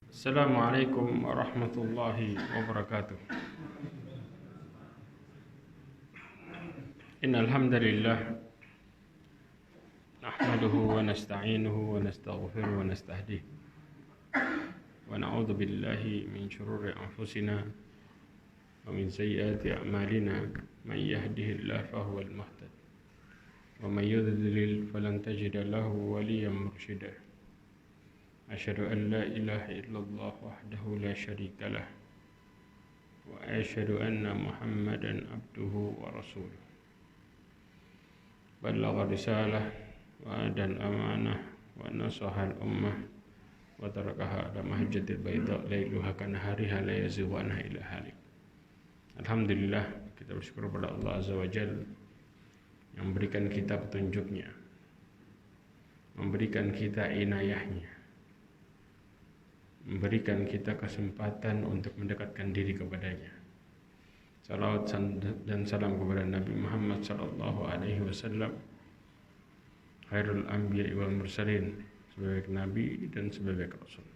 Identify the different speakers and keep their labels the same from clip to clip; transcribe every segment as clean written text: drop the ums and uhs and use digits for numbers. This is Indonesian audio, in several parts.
Speaker 1: Assalamualaikum warahmatullahi wabarakatuh. Innal hamdalillah nahmaduhu wa nasta'inuhu wa nastaghfiruhu wa nastahdihi wa na'udzu billahi min shururi anfusina wa min sayyiati a'malina. Man yahdihillahu fahuwal muhtadi wa man yudlil falan tajida lahu waliyyan mursyida. Asyhadu an la ilaha illallah wahdahu la syarika lah wa asyhadu anna Muhammadan abduhu wa rasuluh. Ballagha risalah wa adan amanah wa nasaha al-ummah wa tarakaha ala mahajjatil bayda lailuha kanahariha la yazighu anha illa halik. Alhamdulillah, kita bersyukur kepada Allah Azza wa Jalla yang memberikan kita petunjuknya, memberikan kita inayahnya, memberikan kita kesempatan untuk mendekatkan diri kepadanya. Salawat dan salam kepada Nabi Muhammad sallallahu alaihi wasallam, khairul anbiya wal mursalin, sebagai nabi dan sebagai rasul.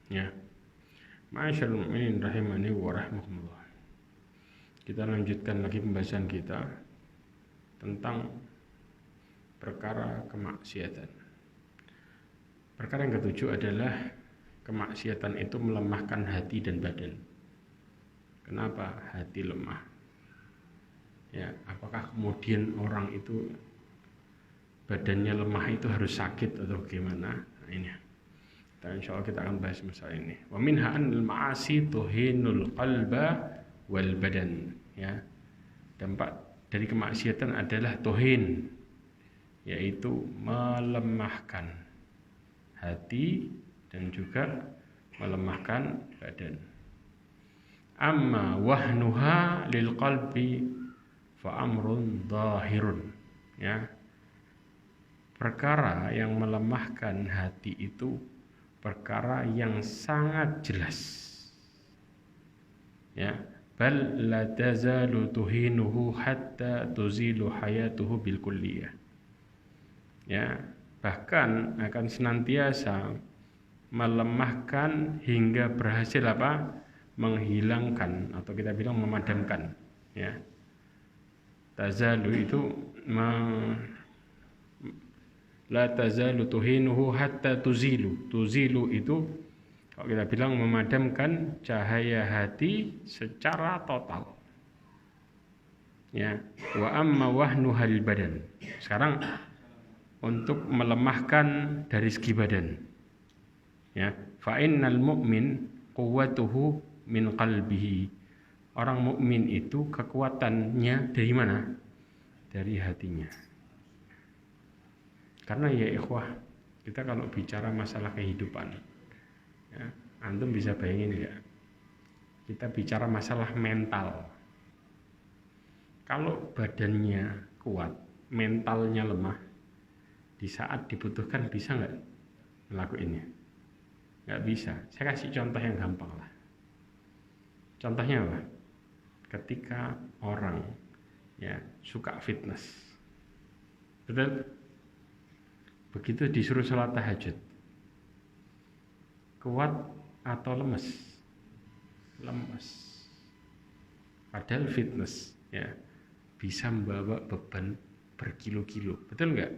Speaker 1: Ya. Ma'asyiral mu'minin rahimani wa rahmakumullah. Kita lanjutkan lagi pembahasan kita tentang perkara kemaksiatan. Perkara yang ketujuh adalah kemaksiatan itu melemahkan hati dan badan. Kenapa hati lemah? Ya, apakah kemudian orang itu badannya lemah itu harus sakit atau gimana? Nah, ini. Insyaallah kita akan bahas masalah ini. Wa minha anil ma'asi tuhinul qalba wal badan. Ya. Dampak dari kemaksiatan adalah tuhin, yaitu melemahkan hati dan juga melemahkan badan. Amma wahnuha lil qalbi fa amrun zahirun. Ya. Perkara yang melemahkan hati itu perkara yang sangat jelas. Ya, bal la tazalu tuhinuhu hatta tuzilu hayatuhu bil kulliyah. Ya, bahkan akan senantiasa melemahkan hingga berhasil menghilangkan atau kita bilang memadamkan. Ya, tazalu itu la tazalu tuhinuhu hatta tuzilu. Tuzilu itu kalau kita bilang memadamkan cahaya hati secara total. Ya, wa amma wahnuhal badan. Sekarang untuk melemahkan dari segi badan. Ya, fa innal mu'min quwwatuhu min qalbihi. Orang mukmin itu kekuatannya dari mana? Dari hatinya. Karena ya ikhwah, kita kalau bicara masalah kehidupan, ya, antum bisa bayangin ya, kita bicara masalah mental. Kalau badannya kuat, mentalnya lemah, di saat dibutuhkan bisa nggak melakukannya? Nggak bisa. Saya kasih contoh yang gampang lah. Contohnya apa? Ketika orang ya suka fitness, betul? Begitu disuruh sholat tahajud, kuat atau lemes? Lemes. Padahal fitness ya bisa membawa beban berkilo-kilo, betul nggak?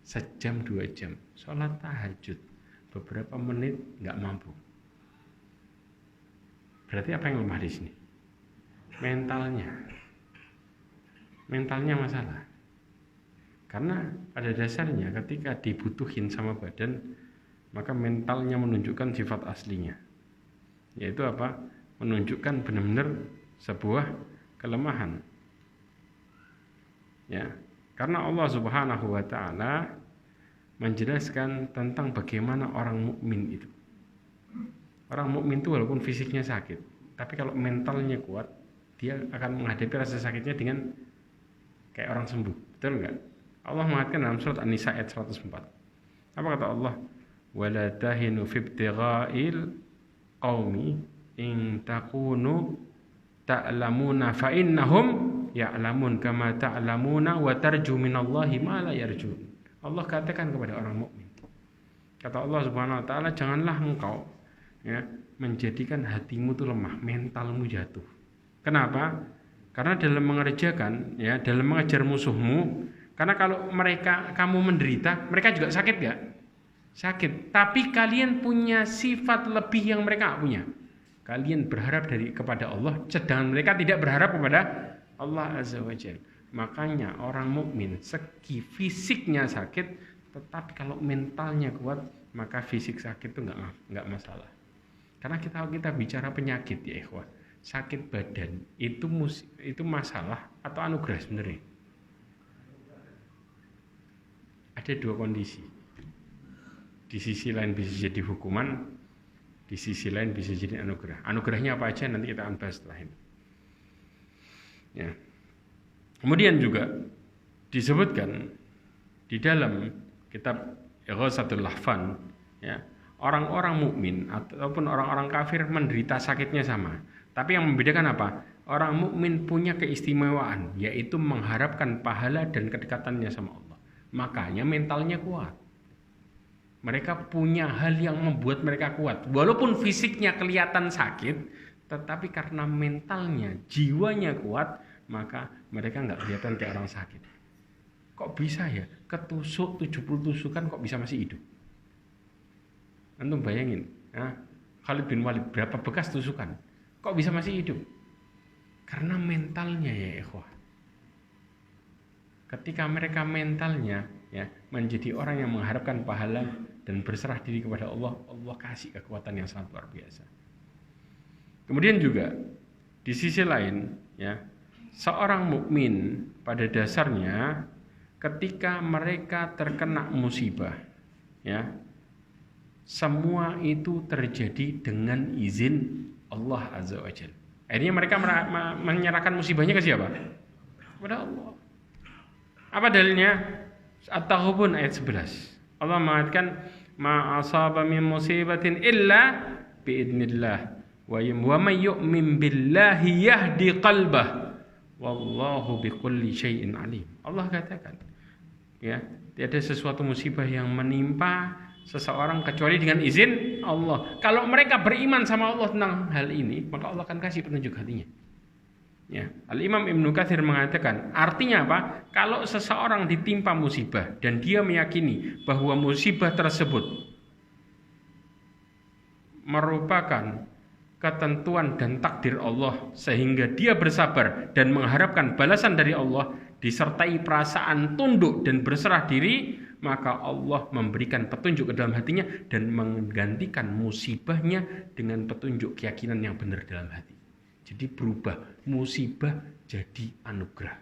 Speaker 1: Sejam 2 jam sholat tahajud, beberapa menit nggak mampu. Berarti apa yang lemah di sini? Mentalnya masalah. Karena pada dasarnya ketika dibutuhin sama badan, maka mentalnya menunjukkan sifat aslinya, yaitu apa? Menunjukkan benar-benar sebuah kelemahan. Ya, karena Allah Subhanahu wa taala menjelaskan tentang bagaimana orang mukmin itu. Orang mukmin itu walaupun fisiknya sakit, tapi kalau mentalnya kuat, dia akan menghadapi rasa sakitnya dengan kayak orang sembuh. Betul enggak? Allah mengatakan dalam surat An-Nisa ayat 104. Apa kata Allah? Wala tahinu fi ibtigha'il qaumi in takunu ta'lamuna fa innahum ya'lamun kama ta'lamuna wa tarju minallahi ma la yarjun. Allah katakan kepada orang mukmin. Kata Allah Subhanahu wa taala, janganlah engkau ya menjadikan hatimu itu lemah, mentalmu jatuh. Kenapa? Karena dalam mengerjakan ya, dalam mengejar musuhmu, karena kalau kamu menderita, mereka juga sakit gak? Sakit. Tapi kalian punya sifat lebih yang mereka gak punya. Kalian berharap kepada Allah, sedangkan mereka tidak berharap kepada Allah Azza wa Jalla. Makanya orang mukmin segi fisiknya sakit, tetapi kalau mentalnya kuat, maka fisik sakit itu nggak masalah. Karena kita bicara penyakit ya ikhwah, sakit badan itu masalah atau anugerah sebenarnya. Ada dua kondisi. Di sisi lain bisa jadi hukuman, di sisi lain bisa jadi anugerah. Anugerahnya apa aja nanti kita akan bahas setelah ini. Ya. Kemudian juga disebutkan di dalam kitab Ighatsatul Lahfan, ya, orang-orang mukmin ataupun orang-orang kafir menderita sakitnya sama. Tapi yang membedakan apa? Orang mukmin punya keistimewaan, yaitu mengharapkan pahala dan kedekatannya sama Allah. Makanya mentalnya kuat. Mereka punya hal yang membuat mereka kuat. Walaupun fisiknya kelihatan sakit, tetapi karena mentalnya, jiwanya kuat, maka mereka nggak kelihatan kayak orang sakit. Kok bisa ya? Ketusuk 70 tusukan kok bisa masih hidup? Antum bayangin, ya? Khalid bin Walid berapa bekas tusukan? Kok bisa masih hidup? Karena mentalnya ya ikhwah. Ketika mereka mentalnya ya menjadi orang yang mengharapkan pahala dan berserah diri kepada Allah, Allah kasih kekuatan yang sangat luar biasa. Kemudian juga di sisi lain ya, seorang mukmin pada dasarnya ketika mereka terkena musibah ya, semua itu terjadi dengan izin Allah Azza wa Jalla. Akhirnya mereka menyerahkan musibahnya ke siapa? Kepada Allah. Apa dalilnya? At-Taghabun ayat 11. Allah mengatakan ma asaba min musibatin illa biidznillah wa may yu'min billahi yahdi qalbah wallahu bikulli syai'in alim. Allah katakan ya, tiada sesuatu musibah yang menimpa seseorang kecuali dengan izin Allah. Kalau mereka beriman sama Allah tentang hal ini, maka Allah akan kasih petunjuk hatinya. Ya, Al-Imam Ibnu Katsir mengatakan, artinya apa? Kalau seseorang ditimpa musibah dan dia meyakini bahwa musibah tersebut merupakan ketentuan dan takdir Allah sehingga dia bersabar dan mengharapkan balasan dari Allah disertai perasaan tunduk dan berserah diri, maka Allah memberikan petunjuk ke dalam hatinya dan menggantikan musibahnya dengan petunjuk keyakinan yang benar dalam hati. Jadi berubah musibah jadi anugerah.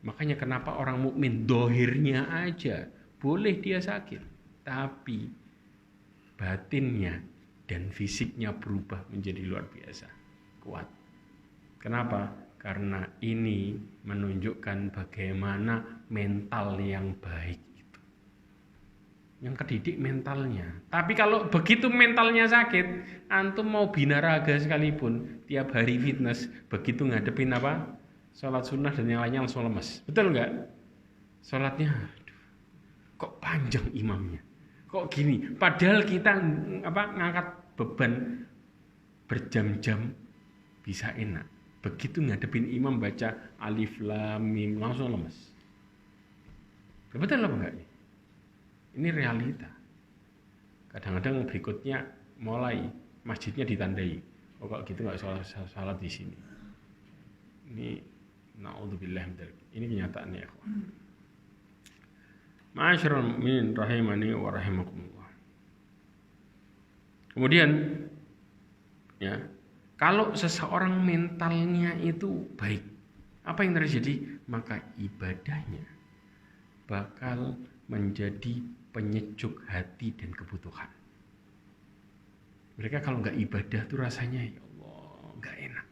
Speaker 1: Makanya kenapa orang mukmin dohirnya aja boleh dia sakit, tapi batinnya dan fisiknya berubah menjadi luar biasa kuat. Kenapa? Karena ini menunjukkan bagaimana mental yang baik itu. Yang kedidik mentalnya. Tapi kalau begitu mentalnya sakit, antum mau binaraga sekalipun, tiap hari fitness, begitu ngadepin apa? Sholat sunnah dan yang lainnya langsung lemes. Betul nggak? Sholatnya, aduh, kok panjang imamnya? Kok gini? Padahal kita ngangkat beban berjam-jam bisa enak. Begitu ngadepin imam baca alif lam mim langsung lemes. Betul apa enggak? Ini realita. Kadang-kadang berikutnya mulai masjidnya ditandai. Oh kok gitu nggak salat di sini. Ini naudzubillah min dzalik. Ini kenyataannya ya. Ma'asyiral mu'minin rahimani wa rahimakumullah. Kemudian ya, kalau seseorang mentalnya itu baik, apa yang terjadi? Maka ibadahnya bakal menjadi penyejuk hati dan kebutuhan. Mereka kalau nggak ibadah tuh rasanya ya Allah nggak enak.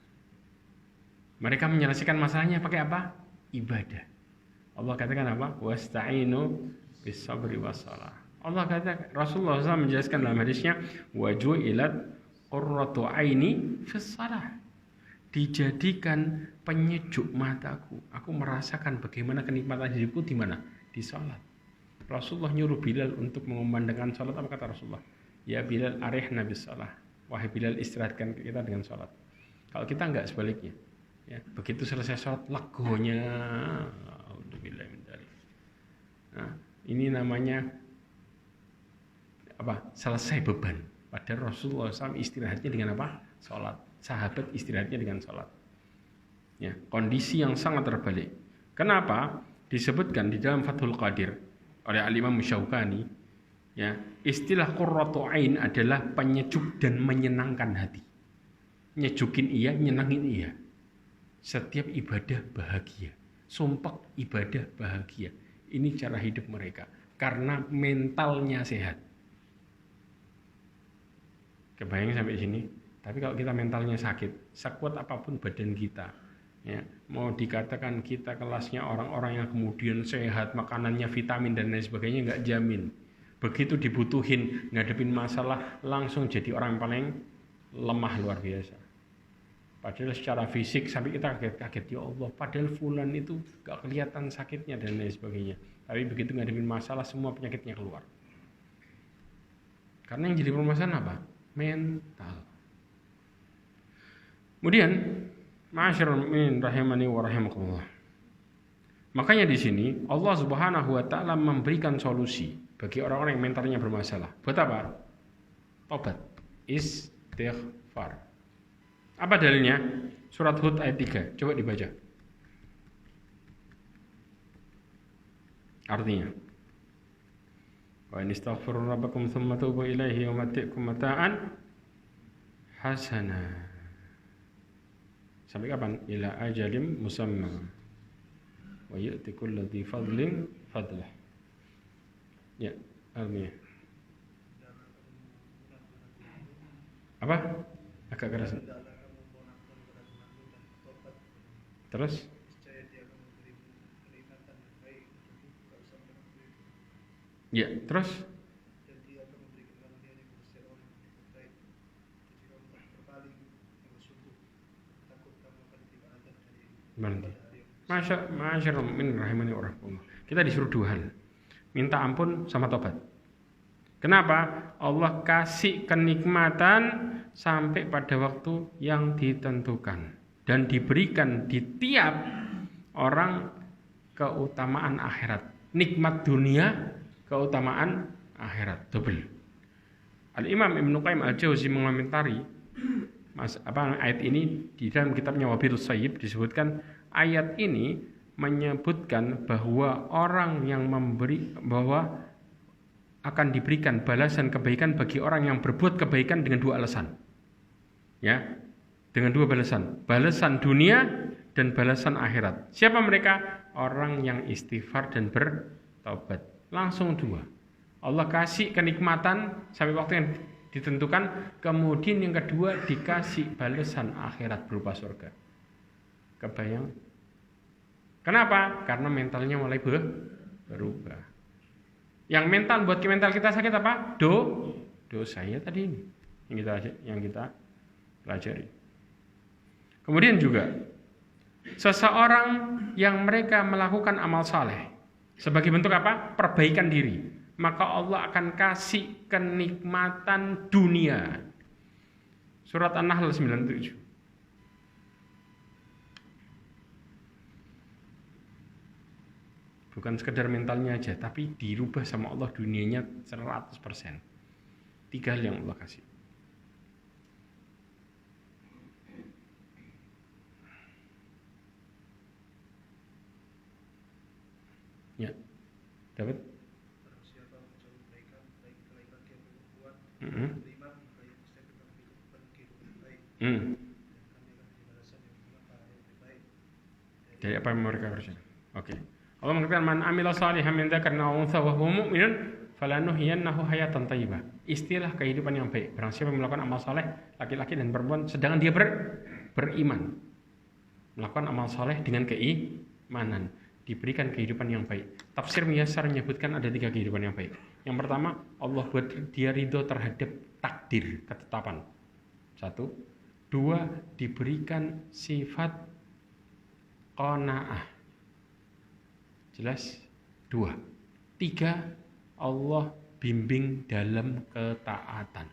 Speaker 1: Mereka menyelesaikan masalahnya pakai apa? Ibadah. Allah katakan apa? Wasta'inu bis sabri wassalah. Allah kata, Rasulullah SAW menjelaskan dalam hadisnya, waju'ilat qurratu aini fis shalah. Dijadikan penyejuk mataku. Aku merasakan bagaimana kenikmatan hidupku di mana? Di salat. Rasulullah nyuruh Bilal untuk mengumandangkan sholat. Apa kata Rasulullah? Ya Bilal, arihna bis shalah. Wahai Bilal, istirahatkan kita dengan sholat. Kalau kita enggak, sebaliknya. Ya, begitu selesai sholat, legonya. Alhamdulillah. Nah, ini namanya apa? Selesai beban. Padahal Rasulullah SAW istirahatnya dengan apa? Sholat. Sahabat istirahatnya dengan sholat. Ya, kondisi yang sangat terbalik. Kenapa? Disebutkan di dalam Fathul Qadir oleh Al-Imam Syaukani, ya, istilah qurratu ain adalah penyejuk dan menyenangkan hati. Nyejukin iya, nyenangin iya. Setiap ibadah bahagia, sumpah ibadah bahagia. Ini cara hidup mereka karena mentalnya sehat. Kebayang sampai sini? Tapi kalau kita mentalnya sakit, sekuat apapun badan kita, ya, mau dikatakan kita kelasnya orang-orang yang kemudian sehat, makanannya vitamin dan lain sebagainya, nggak jamin. Begitu dibutuhin ngadepin masalah, langsung jadi orang yang paling lemah luar biasa. Padahal secara fisik sampai kita kaget-kaget, ya Allah, padahal fulan itu nggak kelihatan sakitnya dan lain sebagainya. Tapi begitu ngadepin masalah, semua penyakitnya keluar. Karena yang jadi permasalahan apa? Mental. Kemudian ma'asyiral mu'minin rahimani wa rahimakumullah. Makanya di sini Allah Subhanahu wa taala memberikan solusi bagi orang-orang yang mentalnya bermasalah. Buat apa? Tobat, istighfar. Apa dalilnya? Surat Hud ayat 3. Coba dibaca. Artinya, wa in istaghfiru rabbakum tsumma tubu ilaihi yumatti'kum mata'an hasana. Sampai kapan? Ila ajalim musamma wa yu'ti kulli dhi fadlin fadlah. Ya, artinya apa? Agak keras. Terus? Ya, terus? Berhenti. Masyaallah min rahimani wa rahmatullah. Kita disuruh dua hal. Minta ampun sama tobat. Kenapa? Allah kasih kenikmatan sampai pada waktu yang ditentukan dan diberikan di tiap orang keutamaan akhirat. Nikmat dunia, keutamaan akhirat, double. Al-Imam Ibnu Qayyim Al-Jauzi mengomentari ayat ini di dalam kitabnya Wabilus Sayyib, disebutkan ayat ini menyebutkan bahwa orang yang memberi, bahwa akan diberikan balasan kebaikan bagi orang yang berbuat kebaikan dengan dua alasan. Ya, dengan dua balasan. Balasan dunia dan balasan akhirat. Siapa mereka? Orang yang istighfar dan bertaubat. Langsung dua. Allah kasih kenikmatan sampai waktu yang ditentukan, kemudian yang kedua dikasih balasan akhirat berupa surga. Kebayang? Kenapa? Karena mentalnya mulai berubah. Yang mental, buat mental kita sakit apa? Dosa ya tadi ini yang kita pelajari. Kemudian juga seseorang yang mereka melakukan amal saleh sebagai bentuk apa? Perbaikan diri, maka Allah akan kasih kenikmatan dunia. Surat An-Nahl 97. Bukan sekedar mentalnya aja, tapi dirubah sama Allah dunianya 100%. 3 hal yang Allah kasih. Ya, dapat? Dari apa yang mereka kerjakan? Oke. Allah mengatakan man amila salihan min dzakarin aw untha wa huwa mu'minun falanuhyiyannahu hayatan thayyibah. Istilah kehidupan yang baik. Barang siapa yang melakukan amal saleh, laki-laki dan perempuan, sedangkan dia beriman. Melakukan amal saleh dengan keimanan, diberikan kehidupan yang baik. Tafsir Muyassar menyebutkan ada 3 kehidupan yang baik. Yang pertama, Allah buat dia ridho terhadap takdir, ketetapan. 1. 2. Diberikan sifat qanaah. Jelas? 2. 3, Allah bimbing dalam ketaatan.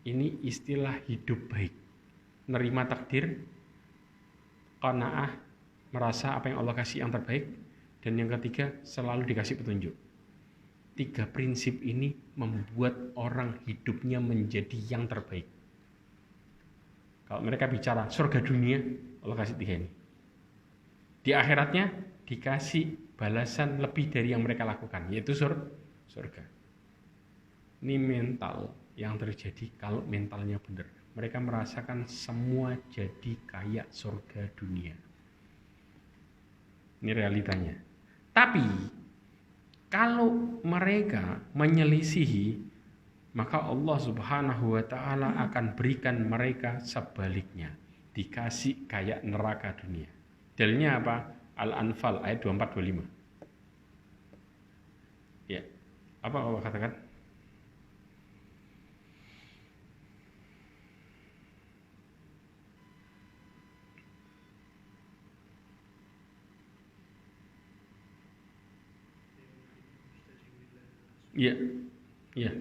Speaker 1: Ini istilah hidup baik. Nerima takdir, qanaah, merasa apa yang Allah kasih yang terbaik. Dan yang ketiga, selalu dikasih petunjuk. 3 prinsip ini membuat orang hidupnya menjadi yang terbaik. Kalau mereka bicara surga dunia, Allah kasih 3 ini. Di akhiratnya dikasih balasan lebih dari yang mereka lakukan, yaitu surga. Ini mental yang terjadi kalau mentalnya benar. Mereka merasakan semua jadi kayak surga dunia. Ini realitanya. Tapi kalau mereka menyelisihi, maka Allah Subhanahu wa Ta'ala akan berikan mereka sebaliknya, dikasih kayak neraka dunia. Dalilnya apa? Al-Anfal ayat 24-25. Ya, apa Allah katakan? Iya, iya.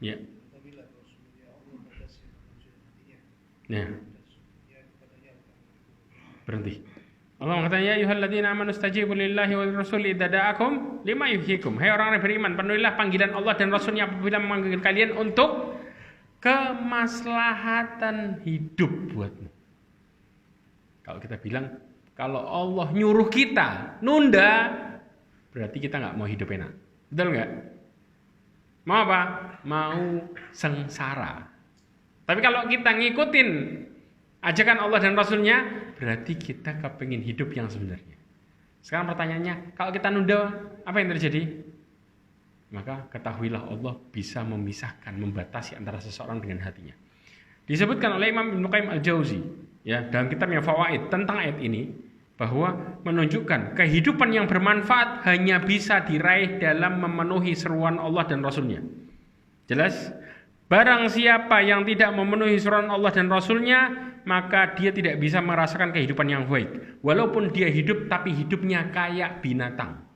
Speaker 1: Ya. Ya. Berhenti. Allah mengatakan, ya ayyuhalladzina amanu stajibu lillahi wa lirrasuli idza da'akum lima yuhyikum. Hai orang yang beriman, penuhilah panggilan Allah dan Rasulnya apabila memanggil kalian untuk kemaslahatan hidup buatmu. Kalau kita bilang, kalau Allah nyuruh kita nunda, berarti kita nggak mau hidup enak. Betul nggak? Mau apa? Mau sengsara. Tapi kalau kita ngikutin ajakan Allah dan Rasulnya, berarti kita kepingin hidup yang sebenarnya. Sekarang pertanyaannya, kalau kita nunda, apa yang terjadi? Maka ketahuilah Allah bisa memisahkan, membatasi antara seseorang dengan hatinya. Disebutkan oleh Imam Ibnu Qayyim Al-Jauzi, ya, dalam kitabnya Fawaid tentang ayat ini, bahwa menunjukkan kehidupan yang bermanfaat hanya bisa diraih dalam memenuhi seruan Allah dan Rasulnya. Jelas? Barang siapa yang tidak memenuhi seruan Allah dan Rasulnya, maka dia tidak bisa merasakan kehidupan yang baik. Walaupun dia hidup, tapi hidupnya kayak binatang.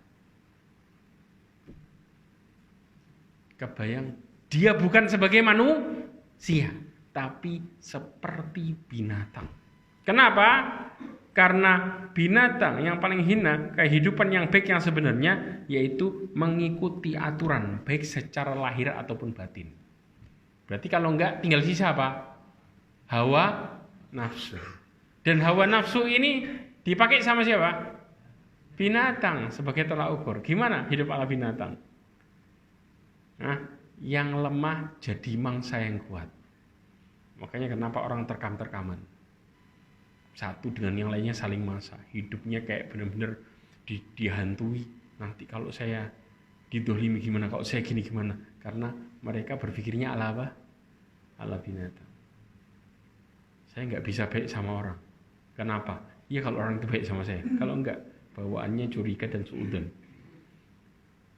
Speaker 1: Kebayang, dia bukan sebagai manusia, tapi seperti binatang. Kenapa? Karena binatang yang paling hina, kehidupan yang baik yang sebenarnya, yaitu mengikuti aturan, baik secara lahir ataupun batin. Berarti kalau enggak, tinggal sisa apa? Hawa nafsu. Dan hawa nafsu ini dipakai sama siapa? Binatang sebagai tolak ukur. Gimana hidup ala binatang? Nah, yang lemah jadi mangsa yang kuat. Makanya kenapa orang terkam-terkaman? Satu dengan yang lainnya saling mangsa. Hidupnya kayak benar-benar dihantui. Nanti kalau saya didolimi gimana? Kalau saya gini gimana? Karena mereka berpikirnya ala apa? Ala binatang. Saya nggak bisa baik sama orang. Kenapa? Ya kalau orang itu baik sama saya. Kalau enggak, bawaannya curiga dan suudzon.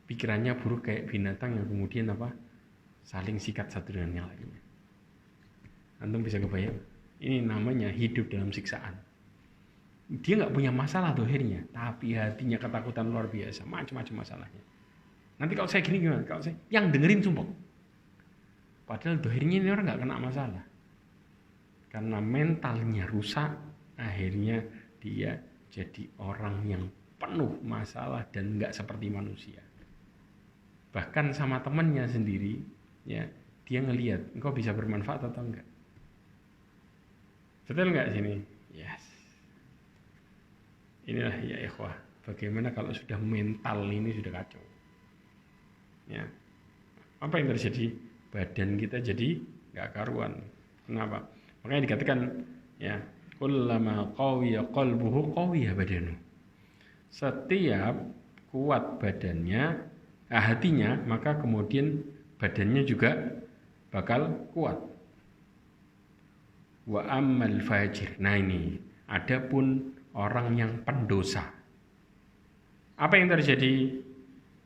Speaker 1: Pikirannya buruk kayak binatang yang kemudian apa? Saling sikat satu dengan yang lainnya. Antum bisa kebayang? Ini namanya hidup dalam siksaan. Dia nggak punya masalah dohirnya, tapi hatinya ketakutan luar biasa, macam-macam masalahnya. Nanti kalau saya gini gimana? Kalau saya yang dengerin sumpah. Padahal dohirnya ini orang nggak kena masalah. Karena mentalnya rusak, akhirnya dia jadi orang yang penuh masalah dan nggak seperti manusia. Bahkan sama temannya sendiri, ya, dia ngelihat engkau bisa bermanfaat atau enggak. Betul enggak sini? Yes. Inilah ya ikhwah, bagaimana kalau sudah mental ini sudah kacau. Ya. Apa yang terjadi? Badan kita jadi enggak karuan. Kenapa? Makanya dikatakan, ya, kullama qawiya qalbuhu qawiya badanu. Setiap kuat badannya, hatinya, maka kemudian badannya juga bakal kuat. Wa ammal fajir. Nah ini, adapun orang yang pendosa. Apa yang terjadi?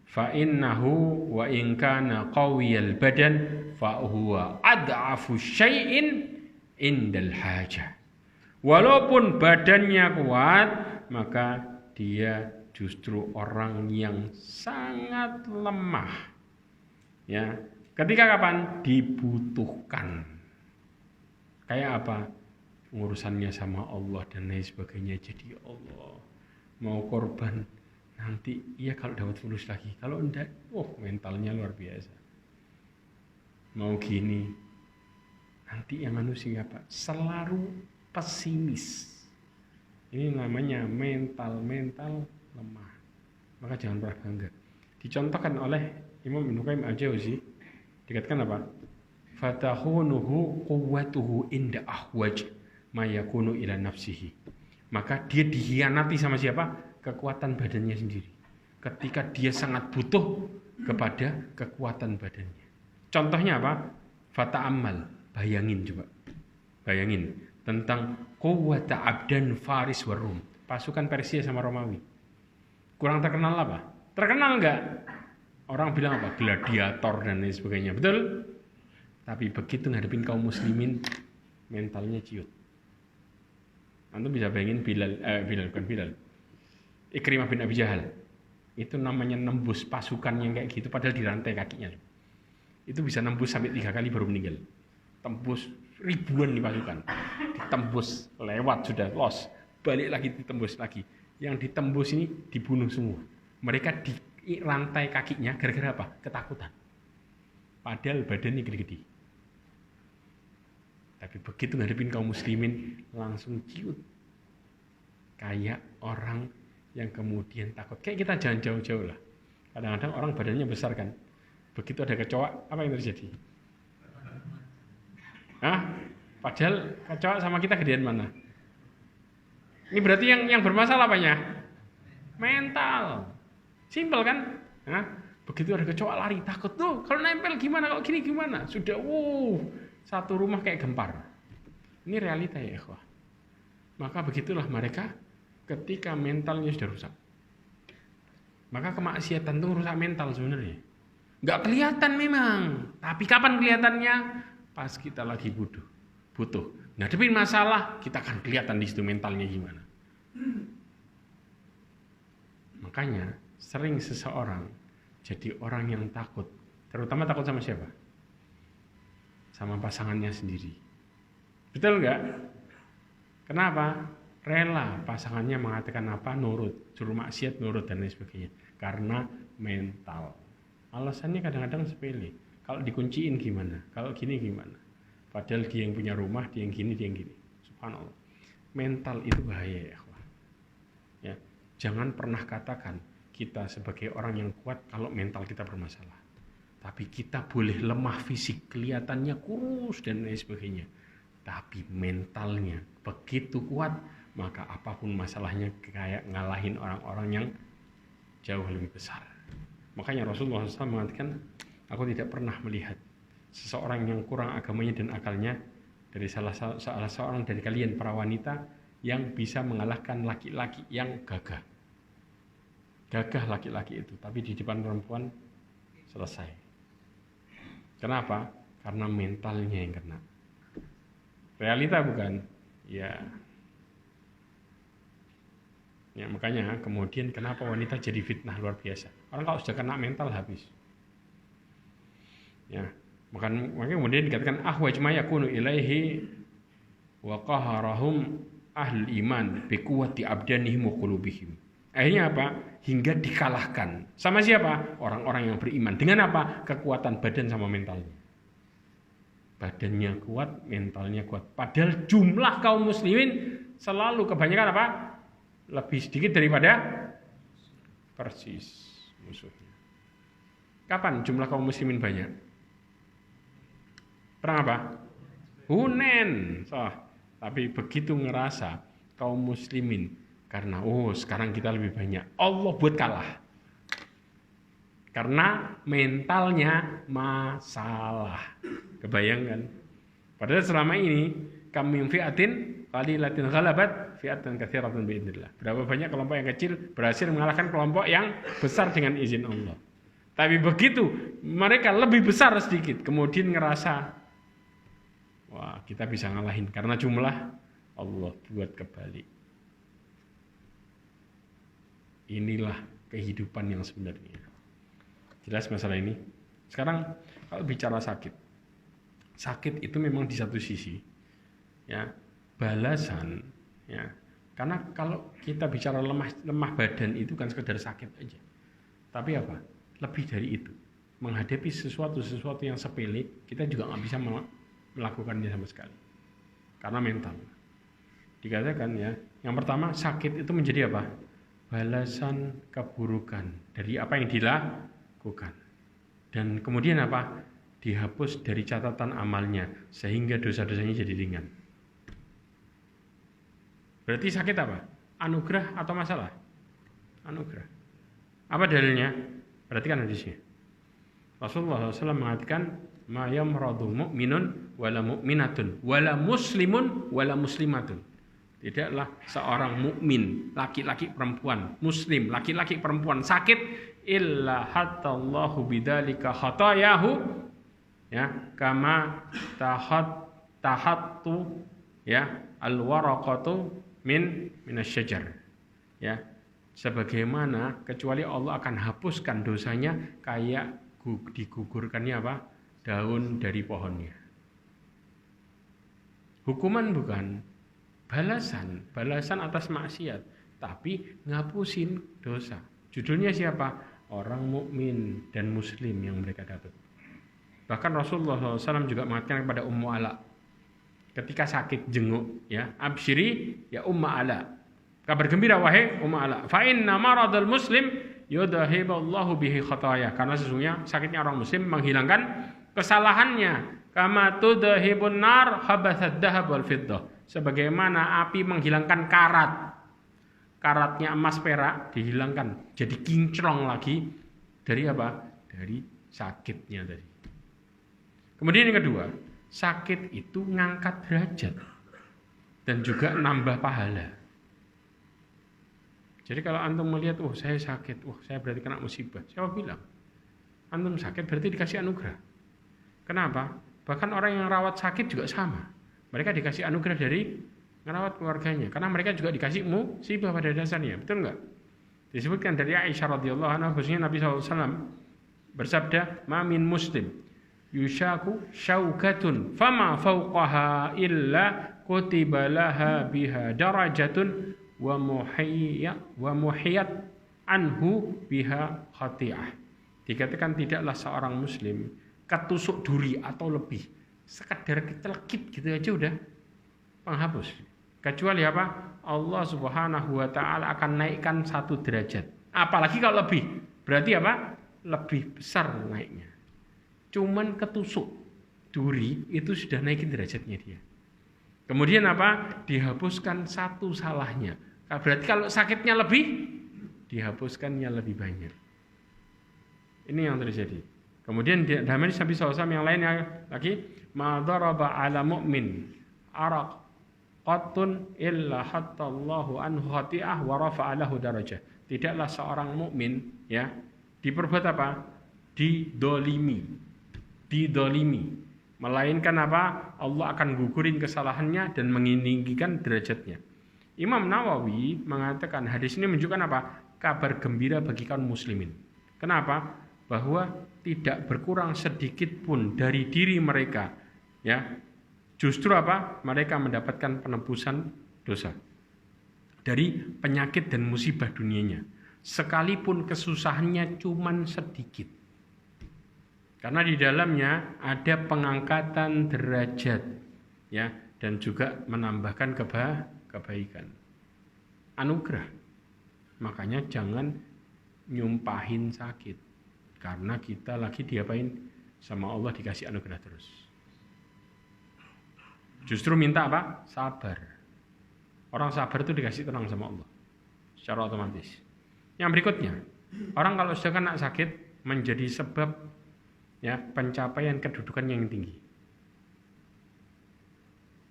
Speaker 1: Fa innahu wa in kana qawiyal badan fa huwa ad'afu syai'in indal hajah. Walaupun badannya kuat, maka dia justru orang yang sangat lemah. Ya, ketika kapan? Dibutuhkan. Kayak apa? Urusannya sama Allah dan lain sebagainya. Jadi Allah mau korban nanti, iya kalau dapat fulus lagi. Kalau enggak, mentalnya luar biasa. Mau gini, nanti yang sih apa? Selalu pesimis. Ini namanya mental lemah. Maka jangan pernah bangga. Dicontohkan oleh Imam Ibnu Qayyim al-Jauzi, dikatakan apa? Fatahunuhu quwwatuhu inda ahwaj ma yakunu ila nafsihi. Maka dia dihianati sama siapa? Kekuatan badannya sendiri. Ketika dia sangat butuh kepada kekuatan badannya. Contohnya apa? Fata'ammal. Bayangin coba. Bayangin tentang quwwata abdan Faris wa Rum. Pasukan Persia sama Romawi. Kurang terkenal apa? Terkenal enggak? Orang bilang apa? Gladiator dan lain sebagainya. Betul? Tapi begitu ngadepin kaum muslimin, mentalnya ciut. Antum bisa bayangin Bilal. Ikrimah bin Abi Jahal. Itu namanya nembus pasukan yang kayak gitu, padahal dirantai kakinya. Itu bisa nembus sampai 3 kali baru meninggal. Tembus ribuan di pasukan. Ditembus, lewat sudah, los. Balik lagi, ditembus lagi. Yang ditembus ini dibunuh semua. Mereka dirantai kakinya gara-gara apa? Ketakutan. Padahal badannya gede-gede. Tapi begitu ngadepin kaum muslimin, langsung ciut. Kayak orang yang kemudian takut. Kayak kita jangan jauh-jauh lah. Kadang-kadang orang badannya besar kan. Begitu ada kecoa, apa yang terjadi? Padahal kecoa sama kita gedean mana? Ini berarti yang bermasalah apanya? Mental. Simpel kan? Begitu ada kecoa lari, takut tuh. Kalau nempel gimana? Kalau gini gimana? Sudah, satu rumah kayak gempar. Ini realita ya ikhwah. Maka begitulah mereka ketika mentalnya sudah rusak. Maka kemaksiatan itu rusak mental sebenarnya. Nggak kelihatan memang. Tapi kapan kelihatannya? Pas kita lagi butuh. Ngadepin masalah, kita akan kelihatan di situ mentalnya gimana. Makanya sering seseorang jadi orang yang takut. Terutama takut sama siapa? Sama pasangannya sendiri. Betul nggak? Kenapa? Rela pasangannya mengatakan apa, nurut. Suruh maksiat, nurut, dan lain sebagainya. Karena mental. Alasannya kadang-kadang sepele. Kalau dikunciin gimana? Kalau gini gimana? Padahal dia yang punya rumah, dia yang gini, dia yang gini. Subhanallah. Mental itu bahaya ya. Ya, jangan pernah katakan kita sebagai orang yang kuat kalau mental kita bermasalah. Tapi kita boleh lemah fisik, kelihatannya kurus dan lain sebagainya. Tapi mentalnya begitu kuat, maka apapun masalahnya kayak ngalahin orang-orang yang jauh lebih besar. Makanya Rasulullah SAW mengatakan, aku tidak pernah melihat seseorang yang kurang agamanya dan akalnya dari salah seorang dari kalian para wanita yang bisa mengalahkan laki-laki yang gagah. Gagah laki-laki itu, tapi di depan perempuan selesai. Kenapa? Karena mentalnya yang kena. Realita bukan? Ya, makanya kemudian kenapa wanita jadi fitnah luar biasa. Orang kalau sudah kena mental habis. Ya, makanya kemudian dikatakan ahwaj ma yakunu ilaihi wa qaharahum ahlul iman bi quwwati abdanihim wa qulubihim. Akhirnya apa? Hingga dikalahkan. Sama siapa? Orang-orang yang beriman. Dengan apa? Kekuatan badan sama mentalnya. Badannya kuat, mentalnya kuat. Padahal jumlah kaum muslimin selalu kebanyakan apa? Lebih sedikit daripada persis musuhnya. Kapan jumlah kaum muslimin banyak? Perang apa? Hunain. Tapi begitu ngerasa kaum muslimin karena sekarang kita lebih banyak, Allah buat kalah. Karena mentalnya masalah. Kebayangkan? Padahal selama ini kam min fi'atin qalilatin ghalabat fi'atan katsiratan biidznillah. Berapa banyak kelompok yang kecil berhasil mengalahkan kelompok yang besar dengan izin Allah. Tapi begitu mereka lebih besar sedikit, kemudian ngerasa, wah kita bisa ngalahin karena jumlah, Allah buat kebalik. Inilah kehidupan yang sebenarnya. Jelas masalah ini? Sekarang kalau bicara sakit, sakit itu memang di satu sisi, ya balasan, ya. Karena kalau kita bicara lemah badan itu kan sekedar sakit aja. Tapi apa? Lebih dari itu. Menghadapi sesuatu yang sepele, kita juga nggak bisa melakukannya sama sekali. Karena mental. Dikatakan ya, yang pertama sakit itu menjadi apa? Balasan keburukan dari apa yang dilakukan. Dan kemudian apa? Dihapus dari catatan amalnya sehingga dosa-dosanya jadi ringan. Berarti sakit apa? Anugerah atau masalah? Anugerah. Apa dalilnya? Perhatikan hadisnya. Rasulullah SAW mengatakan, "Ma yamradu mu'minun wala mu'minatun wala muslimun wala muslimatun." Tidaklah seorang mukmin, laki-laki perempuan, muslim, laki-laki perempuan sakit illa hatallahu bidzalika khatayahu, ya, kama tahattu ya alwaraqatu minasyajar, ya, sebagaimana kecuali Allah akan hapuskan dosanya kayak digugurkannya apa? Daun dari pohonnya. Hukuman bukan, balasan atas maksiat, tapi ngapusin dosa. Judulnya siapa? Orang mukmin dan muslim yang mereka dapat. Bahkan Rasulullah SAW juga mengatakan kepada Ummu Ala ketika sakit jenguk, ya, absyiri ya Umma Ala, kabar gembira wahai Umma Ala, fa inna maradul muslim yudhahiballahu bihi khataya, karena sesungguhnya sakitnya orang muslim menghilangkan kesalahannya, kama tudhahibun nar habatsad dahab wal fiddah, sebagaimana api menghilangkan karatnya emas perak dihilangkan jadi kinclong lagi dari apa? Dari sakitnya tadi. Kemudian yang kedua, sakit itu ngangkat derajat dan juga nambah pahala. Jadi kalau antum melihat, saya sakit, saya berarti kena musibah. Siapa bilang? Antum sakit berarti dikasih anugerah. Kenapa? Bahkan orang yang rawat sakit juga sama. Mereka dikasih anugerah dari merawat keluarganya. Karena mereka juga dikasih musibah pada dasarnya. Betul enggak? Disebutkan dari Aisyah radhiyallahu anha, khususnya Nabi SAW bersabda, "Ma min muslim yushaku syaukatun fama fauqaha illa kutiba laha biha darajatun wa muhiyat anhu biha khati'ah." Dikatakan tidaklah seorang muslim ketusuk duri atau lebih, sekedar kecelekit gitu aja udah penghapus. Kecuali apa? Allah Subhanahu wa taala akan naikkan satu derajat. Apalagi kalau lebih, berarti apa? Lebih besar naiknya. Cuman ketusuk duri itu sudah naikin derajatnya dia. Kemudian apa? Dihapuskan satu salahnya. Berarti kalau sakitnya lebih, dihapuskannya lebih banyak. Ini yang terjadi. Kemudian dalam hadis Nabi SAW yang lainnya lagi, ma daraba ala mu'min araq qatun illa hatta Allahu anhu khati'ah wa rafa'a lahu darajah. Tidaklah seorang mukmin, ya, diperbuat apa? Didolimi, melainkan apa? Allah akan gugurin kesalahannya dan meninggikan derajatnya. Imam Nawawi mengatakan hadis ini menunjukkan apa? Kabar gembira bagi kaum muslimin. Kenapa? Bahwa tidak berkurang sedikit pun dari diri mereka, ya. Justru apa? Mereka mendapatkan penebusan dosa dari penyakit dan musibah dunianya. Sekalipun kesusahannya cuman sedikit. Karena di dalamnya ada pengangkatan derajat, ya, dan juga menambahkan kebaikan. Anugerah. Makanya jangan nyumpahin sakit. Karena kita lagi diapain sama Allah, dikasih anugerah terus. Justru minta apa? Sabar. Orang sabar itu dikasih tenang sama Allah secara otomatis. Yang berikutnya, orang kalau sudah kena sakit menjadi sebab, ya, pencapaian kedudukan yang tinggi.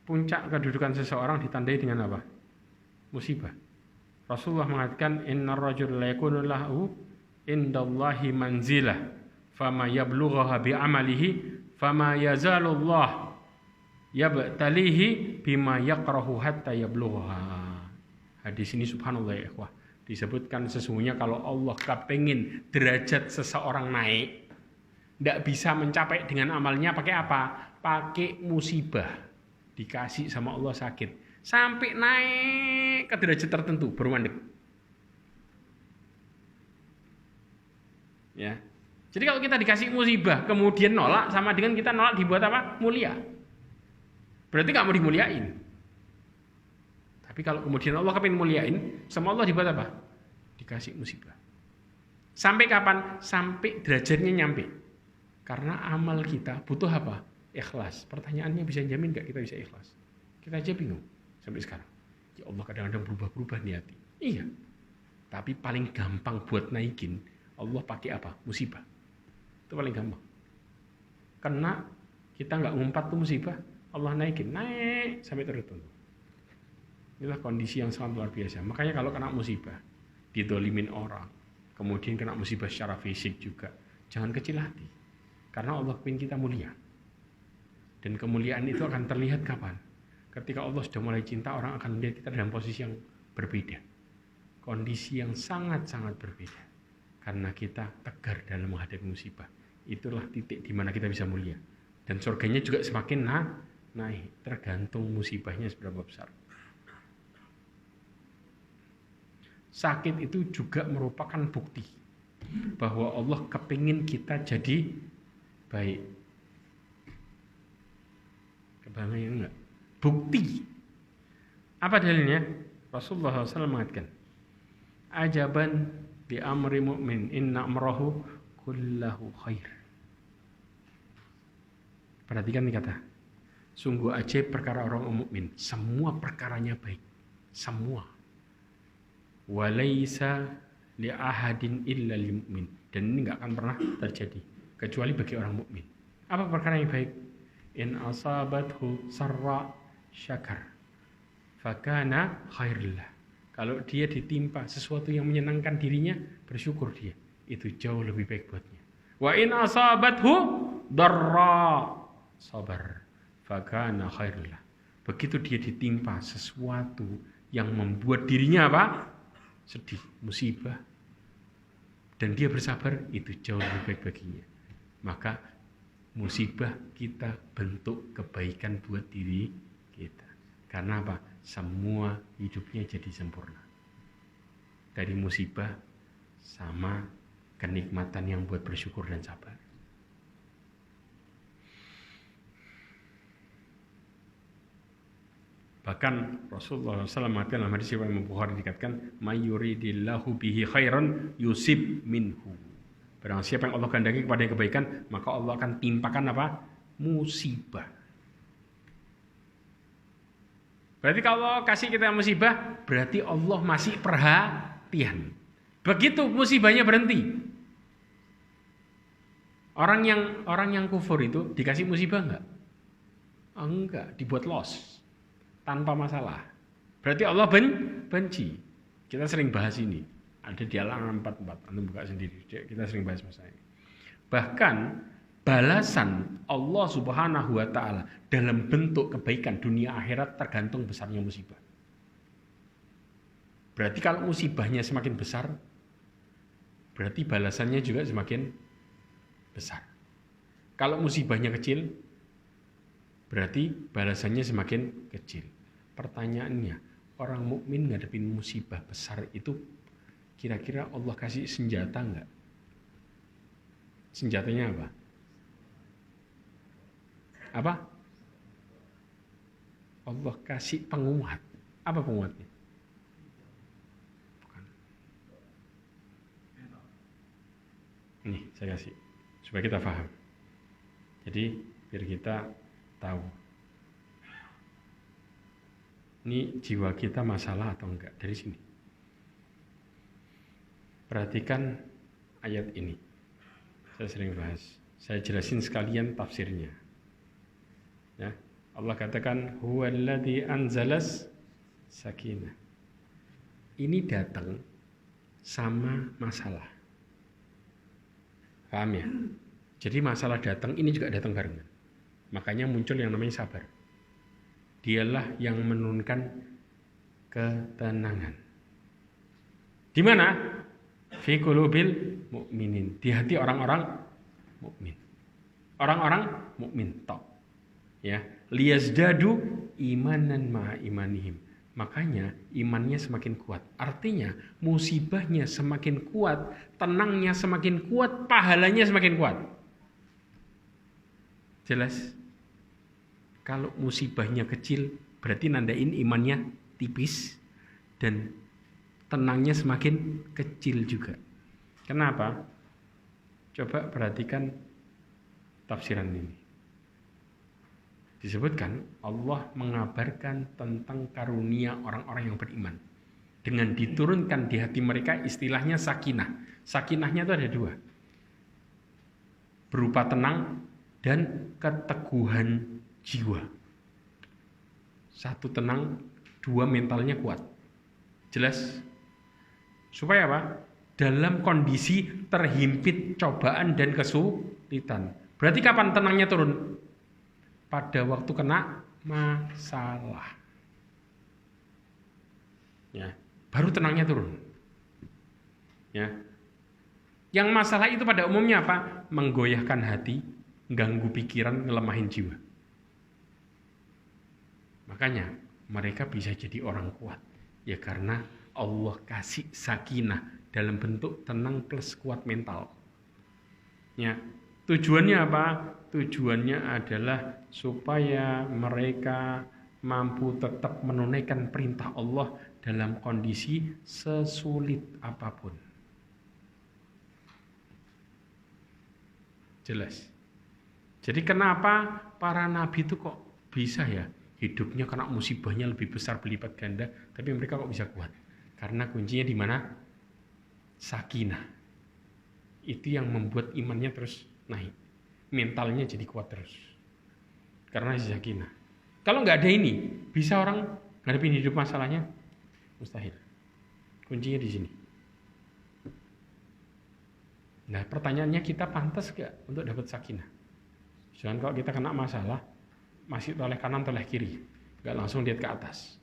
Speaker 1: Puncak kedudukan seseorang ditandai dengan apa? Musibah. Rasulullah mengatakan, innar rajul la yakunu lahu indallahi manzilah fama yablughaha bi amalihi fama yazalullah yabtalihi bima yakrahu hatta yablughaha. Hadis ini subhanallah ya ikhwah, disebutkan sesungguhnya kalau Allah kepengin derajat seseorang naik, tidak bisa mencapai dengan amalnya pakai apa? Pakai musibah. Dikasih sama Allah sakit sampai naik ke derajat tertentu baru mandek. Ya. Jadi kalau kita dikasih musibah kemudian nolak, sama dengan kita nolak dibuat apa? Mulia. Berarti nggak mau dimuliain. Tapi kalau kemudian Allah kepingin muliain, sama Allah dibuat apa? Dikasih musibah. Sampai kapan? Sampai derajatnya nyampe. Karena amal kita butuh apa? Ikhlas. Pertanyaannya bisa jamin gak kita bisa ikhlas? Kita aja bingung sampai sekarang. Ya Allah kadang-kadang berubah-berubah niat. Iya. Tapi paling gampang buat naikin, Allah pakai apa? Musibah. Itu paling gampang. Karena kita nggak ngumpat tuh musibah, Allah naikin, naik sampai tertentu. Inilah kondisi yang sangat luar biasa. Makanya kalau kena musibah, didolimin orang, kemudian kena musibah secara fisik juga, jangan kecil hati. Karena Allah ingin kita mulia. Dan kemuliaan itu akan terlihat kapan? Ketika Allah sudah mulai cinta, orang akan melihat kita dalam posisi yang berbeda. Kondisi yang sangat-sangat berbeda. Karena kita tegar dalam menghadapi musibah. Itulah titik di mana kita bisa mulia. Dan surganya juga semakin naik. Tergantung musibahnya seberapa besar. Sakit itu juga merupakan bukti bahwa Allah kepingin kita jadi baik. Kebayang enggak? Bukti. Apa dalilnya? Rasulullah SAW mengatakan, ajaban bi amri mu'min inna amrahu kullahu khair. Perhatikan nih kata. Sungguh ajaib perkara orang mukmin, semua perkaranya baik. Semua. Walaisa li ahadin illa lil mu'min. Dan ini enggak akan pernah terjadi kecuali bagi orang mukmin. Apa perkara yang baik? In asabathu sarra syakar fakana khairullah. Kalau dia ditimpa sesuatu yang menyenangkan dirinya, bersyukur dia. Itu jauh lebih baik buatnya. Wa in asabathu darra sabar fakana khairullah. Begitu dia ditimpa sesuatu yang membuat dirinya apa? Sedih, musibah, dan dia bersabar, itu jauh lebih baik baginya. Maka musibah kita bentuk kebaikan buat diri kita. Karena apa? Semua hidupnya jadi sempurna. Dari musibah sama kenikmatan yang buat bersyukur dan sabar. Bahkan Rasulullah SAW mengatakan dalam hadis riwayat Imam Bukhari dikatakan, "Mayuridillahu bihi khairan yusib minhu." Barang siapa yang Allah kehendaki kepada kebaikan, maka Allah akan timpakan apa? Musibah. Berarti kalau kasih kita musibah, berarti Allah masih perhatian. Begitu musibahnya berhenti. Orang yang kufur itu dikasih musibah enggak? Enggak, dibuat loss tanpa masalah. Berarti Allah benci. Kita sering bahas ini. Ada di Al-An'am 44, Anda buka sendiri. Kita sering bahas masalah ini. Bahkan balasan Allah Subhanahu wa taala dalam bentuk kebaikan dunia akhirat tergantung besarnya musibah. Berarti kalau musibahnya semakin besar, berarti balasannya juga semakin besar. Kalau musibahnya kecil, berarti balasannya semakin kecil. Pertanyaannya, orang mukmin ngadepin musibah besar itu kira-kira Allah kasih senjata enggak? Senjatanya apa? Apa? Allah kasih penguat. Apa penguatnya? Bukan. Nih, saya kasih supaya kita paham. Jadi, biar kita tahu. Ini jiwa kita masalah atau enggak dari sini. Perhatikan ayat ini. Saya sering bahas. Saya jelasin sekalian tafsirnya. Ya, Allah katakan huwallazi anzalas sakinah. Ini datang sama masalah. Paham ya? Jadi masalah datang ini juga datang barengan. Makanya muncul yang namanya sabar. Dialah yang menurunkan ketenangan. Di mana? Fi qulubil mukminin. Di hati orang-orang mukmin. Orang-orang mukmin tok. Ya, liyazdadu imanan ma'a imanihim. Makanya imannya semakin kuat. Artinya musibahnya semakin kuat, tenangnya semakin kuat, pahalanya semakin kuat. Jelas? Kalau musibahnya kecil, berarti nandain imannya tipis dan tenangnya semakin kecil juga. Kenapa? Coba perhatikan tafsiran ini. Disebutkan Allah mengabarkan tentang karunia orang-orang yang beriman. Dengan diturunkan di hati mereka istilahnya sakinah. Sakinahnya itu ada dua. Berupa tenang dan keteguhan jiwa. Satu tenang, dua mentalnya kuat. Jelas? Supaya apa? Dalam kondisi terhimpit cobaan dan kesulitan. Berarti kapan tenangnya turun? Pada waktu kena masalah. Ya, baru tenangnya turun. Ya. Yang masalah itu pada umumnya apa? Menggoyahkan hati, ganggu pikiran, ngelemahin jiwa. Makanya mereka bisa jadi orang kuat. Ya karena Allah kasih sakinah dalam bentuk tenang plus kuat mental. Ya, tujuannya apa? Tujuannya adalah supaya mereka mampu tetap menunaikan perintah Allah dalam kondisi sesulit apapun. Jelas. Jadi kenapa para nabi itu kok bisa ya hidupnya kena musibahnya lebih besar berlipat ganda, tapi mereka kok bisa kuat? Karena kuncinya di mana? Sakinah. Itu yang membuat imannya terus naik. Mentalnya jadi kuat terus. Karena sakinah. Kalau nggak ada ini, bisa orang ngadepin hidup masalahnya? Mustahil. Kuncinya di sini. Nah, pertanyaannya kita pantas nggak untuk dapat sakinah? Jangan kalau kita kena masalah, masih toleh kanan, toleh kiri. Nggak langsung lihat ke atas.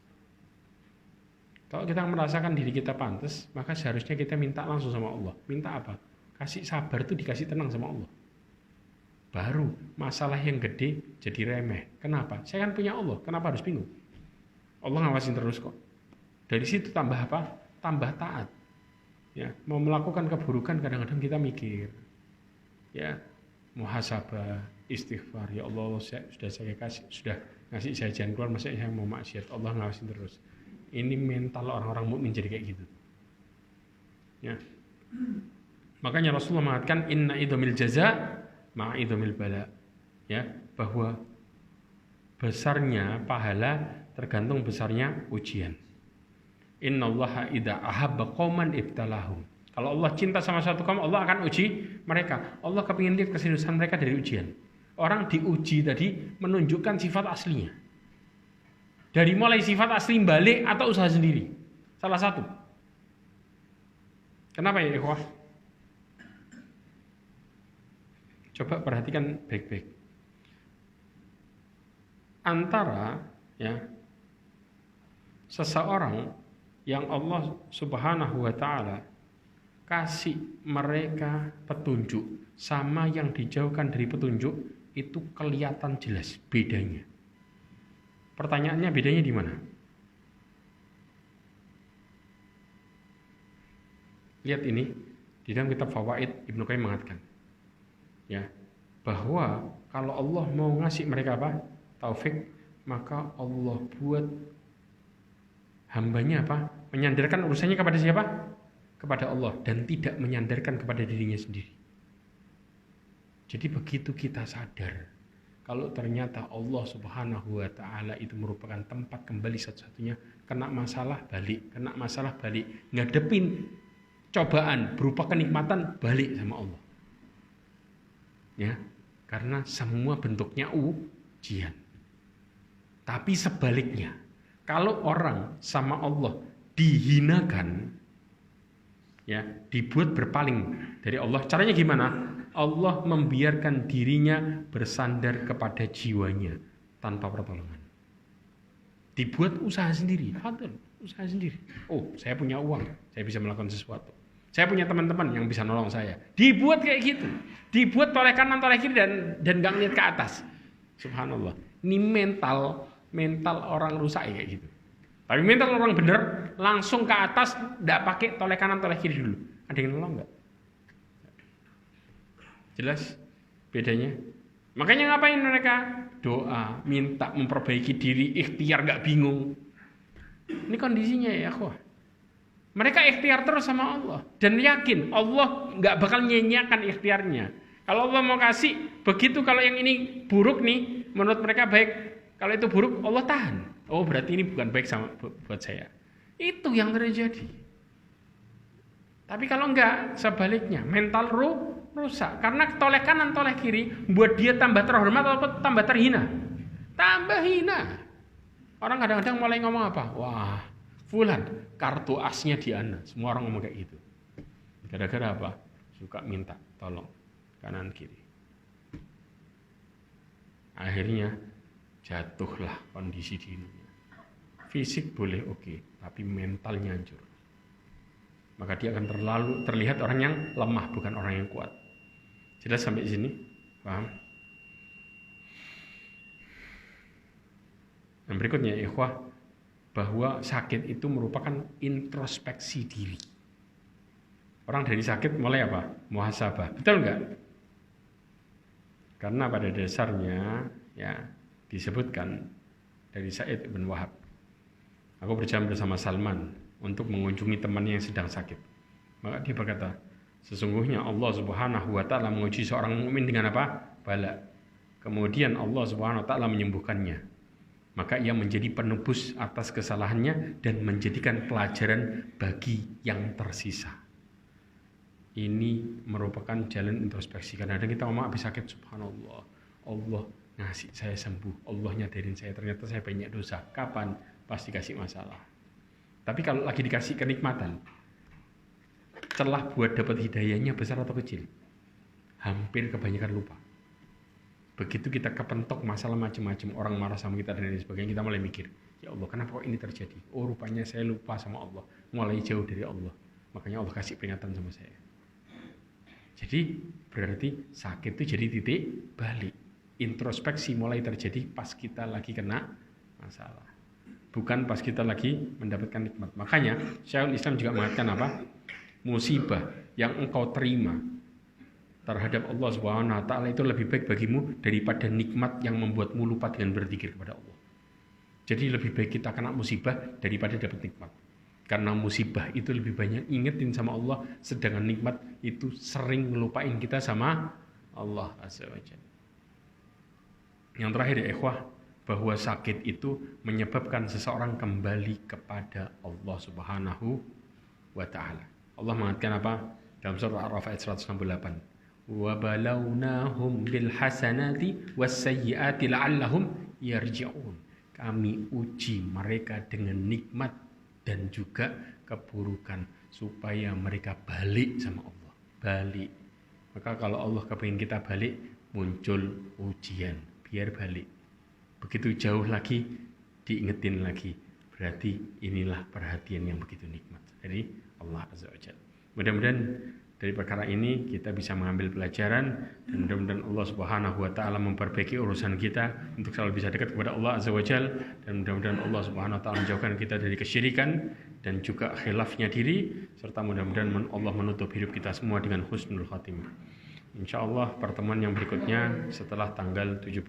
Speaker 1: Kalau kita merasakan diri kita pantas, maka seharusnya kita minta langsung sama Allah. Minta apa? Kasih sabar itu dikasih tenang sama Allah. Baru masalah yang gede jadi remeh. Kenapa? Saya kan punya Allah. Kenapa harus bingung? Allah ngawasin terus kok. Dari situ tambah apa? Tambah taat. Ya, mau melakukan keburukan kadang-kadang kita mikir. Ya, muhasabah, istighfar. Ya Allah, sudah ngasih saya jalan keluar, masa saya mau maksiat. Allah ngawasin terus. Ini mental orang-orang mukmin jadi kayak gitu. Ya. Makanya Rasulullah mengatakan inna idhamil jaza ma'idhamil bala. Ya, bahwa besarnya pahala tergantung besarnya ujian. Innallaha idza ahabba qauman ibtalahum. Kalau Allah cinta sama satu kaum, Allah akan uji mereka. Allah kepingin lihat keseriusan mereka dari ujian. Orang diuji tadi menunjukkan sifat aslinya. Dari mulai sifat asli balik atau usaha sendiri. Salah satu. Kenapa ya ikhwah? Coba perhatikan baik-baik. Antara ya seseorang yang Allah Subhanahu wa taala kasih mereka petunjuk sama yang dijauhkan dari petunjuk itu kelihatan jelas bedanya. Pertanyaannya bedanya di mana? Lihat ini di dalam kitab Fawaid Ibnu Qayyim mengatakan ya bahwa kalau Allah mau ngasih mereka apa? Taufik, maka Allah buat hambanya apa? Menyandarkan urusannya kepada siapa? Kepada Allah dan tidak menyandarkan kepada dirinya sendiri. Jadi begitu kita sadar kalau ternyata Allah Subhanahu wa taala itu merupakan tempat kembali satu-satunya, kena masalah balik, ngadepin cobaan berupa kenikmatan balik sama Allah. Ya, karena semua bentuknya ujian. Tapi sebaliknya, kalau orang sama Allah dihinakan, ya, dibuat berpaling dari Allah, caranya gimana? Allah membiarkan dirinya bersandar kepada jiwanya tanpa pertolongan. Dibuat usaha sendiri, usaha sendiri. Oh, saya punya uang, saya bisa melakukan sesuatu. Saya punya teman-teman yang bisa nolong saya. Dibuat kayak gitu. Dibuat toleh kanan, toleh kiri dan gak ngeliat ke atas. Subhanallah. Ini mental orang rusak kayak gitu. Tapi mental orang bener langsung ke atas, gak pakai toleh kanan, toleh kiri dulu. Ada yang nolong gak? Jelas bedanya? Makanya ngapain mereka? Doa, minta memperbaiki diri, ikhtiar gak bingung. Ini kondisinya ya akhwah. Mereka ikhtiar terus sama Allah dan yakin Allah gak bakal nyenyakan ikhtiarnya. Kalau Allah mau kasih, begitu kalau yang ini buruk nih, menurut mereka baik. Kalau itu buruk, Allah tahan. Oh berarti ini bukan baik buat saya. Itu yang terjadi. Tapi kalau enggak, sebaliknya, mental rusak. Karena toleh kanan, toleh kiri, buat dia tambah terhormat atau tambah terhina. Tambah hina. Orang kadang-kadang mulai ngomong apa? Wah, fulan, kartu asnya di ana. Semua orang ngomong kayak gitu. Gara-gara apa? Suka minta tolong kanan kiri. Akhirnya jatuhlah kondisi dirinya. Fisik boleh oke, tapi mentalnya hancur. Maka dia akan terlihat orang yang lemah, bukan orang yang kuat. Jelas sampai di sini? Paham? Yang berikutnya, ikhwah, bahwa sakit itu merupakan introspeksi diri. Orang dari sakit mulai apa? Muhasabah. Betul enggak? Karena pada dasarnya ya disebutkan dari Sa'id bin Wahab. Aku berjalan bersama Salman untuk mengunjungi temannya yang sedang sakit. Maka dia berkata, sesungguhnya Allah Subhanahu wa taala menguji seorang mukmin dengan apa? Bala. Kemudian Allah Subhanahu wa taala menyembuhkannya. Maka ia menjadi penebus atas kesalahannya dan menjadikan pelajaran bagi yang tersisa. Ini merupakan jalan introspeksi. Kadang-kadang kita ngomong habis sakit, subhanallah, Allah ngasih saya sembuh, Allah nyadarin saya ternyata saya banyak dosa. Kapan? Pas dikasih masalah. Tapi kalau lagi dikasih kenikmatan, celah buat dapat hidayahnya besar atau kecil? Hampir kebanyakan lupa. Begitu kita kepentok masalah macam-macam, orang marah sama kita dan lain sebagainya, kita mulai mikir, ya Allah kenapa kok ini terjadi? Oh rupanya saya lupa sama Allah, mulai jauh dari Allah. Makanya Allah kasih peringatan sama saya. Jadi berarti sakit itu jadi titik balik. Introspeksi mulai terjadi pas kita lagi kena masalah. Bukan pas kita lagi mendapatkan nikmat. Makanya Syekhul Islam juga mengatakan apa? Musibah yang engkau terima terhadap Allah Subhanahu wa taala itu lebih baik bagimu daripada nikmat yang membuatmu lupa dengan berzikir kepada Allah. Jadi lebih baik kita kena musibah daripada dapat nikmat. Karena musibah itu lebih banyak ingetin sama Allah, sedangkan nikmat itu sering ngelupain kita sama Allah Azza wa Jalla. Yang terakhir ya ikhwah, bahwa sakit itu menyebabkan seseorang kembali kepada Allah Subhanahu wa taala. Allah mengatakan apa? Dalam surah Al-A'raf ayat 168. Wa balawnahum bil hasanati was sayyiati la'allahum yarji'un. Kami uji mereka dengan nikmat dan juga keburukan supaya mereka balik sama Allah. Balik. Maka kalau Allah kepingin kita balik, muncul ujian biar balik. Begitu jauh lagi diingetin lagi. Berarti inilah perhatian yang begitu nikmat dari Allah Azza wa Jalla. Mudah-mudahan dari perkara ini kita bisa mengambil pelajaran dan mudah-mudahan Allah Subhanahu wa taala memperbaiki urusan kita untuk selalu bisa dekat kepada Allah Azza wa Jalla dan mudah-mudahan Allah Subhanahu wa taala menjauhkan kita dari kesyirikan dan juga khilafnya diri serta mudah-mudahan Allah menutup hidup kita semua dengan husnul khatimah. Insyaallah pertemuan yang berikutnya setelah tanggal 17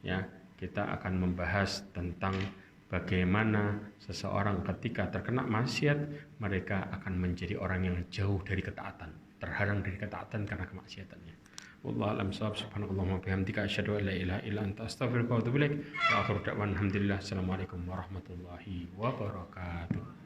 Speaker 1: ya kita akan membahas tentang bagaimana seseorang ketika terkena maksiat mereka akan menjadi orang yang jauh dari ketaatan, terhalang dari ketaatan karena kemaksiatannya. Wallahu a'lam bishawab. Subhanakallahumma wa bihamdika asyhadu an la ilaha illa anta astaghfiruka wa atubu ilaik. Wa akhiru da'wana alhamdulillah. Assalamualaikum warahmatullahi wabarakatuh.